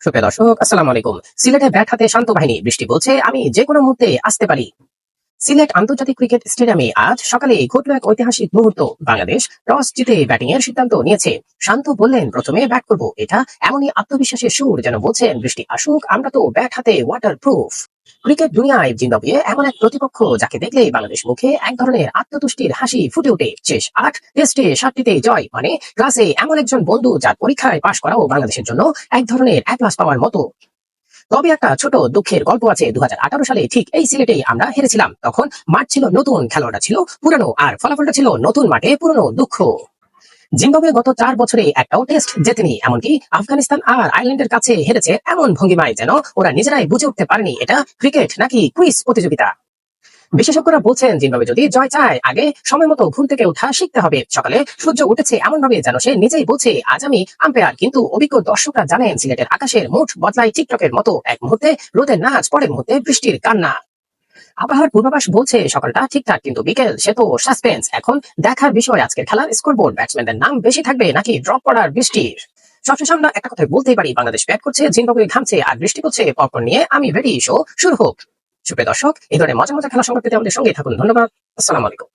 সুপ্রিয় দর্শক, আসসালামু আলাইকুম। সিলেটে ব্যাট হাতে শান্ত বাহিনী, বৃষ্টি বলছে আমি যে কোনো মুহূর্তে আসতে পারি। সিলেট আন্তর্জাতিক ক্রিকেট স্টেডিয়ামে আজ সকালে ঘটল এক ঐতিহাসিক মুহূর্ত। বাংলাদেশ টস জিতে ব্যাটিং এর সিদ্ধান্ত নিয়েছে। শান্ত বললেন, প্রথমে ব্যাট করব। এটা এমনই আত্মবিশ্বাসের সুর যেন বলছেন, বৃষ্টি আসুক, আমরা তো ব্যাট হাতে ওয়াটার প্রুফ। ক্রিকেট দুনিয়ায় জিম্বাবুয়ে এমন এক প্রতিপক্ষ যাকে দেখলে বাংলাদেশ মুখে এক ধরনের আত্মতুষ্টির হাসি ফুটে ওঠে। শেষ 8 টেস্টে 7টিতে জয় মানে ক্লাসে এমন একজন বন্ধু যার পরীক্ষায় পাশ করাও বাংলাদেশের জন্য এক ধরনের এক প্লাস পাওয়ার মতো। তবে একটা ছোট দুঃখের গল্প আছে। 2018 সালে ঠিক এই সিলেটেই আমরা হেরেছিলাম। তখন মাঠ ছিল নতুন, খেলোয়াড়রা ছিল পুরানো, আর ফলাফলটা ছিল নতুন মাঠে পুরনো দুঃখ। জিম্বাবুয়ে গত 4 বছরে একটাও টেস্ট জেতেনি, এমনকি আফগানিস্তান আর আয়ারল্যান্ডের কাছে হেরেছে এমন ভঙ্গিমায় যেন ওরা নিজেরাই বুঝে উঠতে পারেনি এটা ক্রিকেট নাকি কুইজ প্রতিযোগিতা। বিশেষজ্ঞরা বলছেন, জিম্বাবুয়ে যদি জয় চায়, আগে সময় মতো ঘুম থেকে ওঠা শিখতে হবে। সকালে সূর্য উঠেছে এমন ভাবে যেন সে নিজেই বলছে আজ আমি আম্পায়ার। কিন্তু অভিজ্ঞ দর্শকরা জানেন, সিলেটের আকাশের মুঠ বদলায় টিকটকের মতো। এক মুহূর্তে রোদের নাচ, পরের মুহূর্তে বৃষ্টির কান্না। আবহাওয়ার পূর্বাভাস বলছে সকালটা ঠিকঠাক, কিন্তু বিকেল সে তো সাসপেন্স। এখন দেখার বিষয় আজকের খেলার স্কোরবোর্ড, ব্যাটসম্যানদের নাম বেশি থাকবে নাকি ড্রপ করার বৃষ্টির। সবশেষে আমরা একটা কথা বলতেই পারি, বাংলাদেশ ব্যাট করছে, জিম্বাবুয়ে ঘামছে, আর বৃষ্টি করছে। পপকর্ন নিয়ে আমি রেডি, শো শুরু হোক। সুপ্রিয় দর্শক, এই ধরনের মজা মজা খেলা সংবাদ পেতে আমাদের সঙ্গেই থাকুন। ধন্যবাদ। আসসালামু আলাইকুম।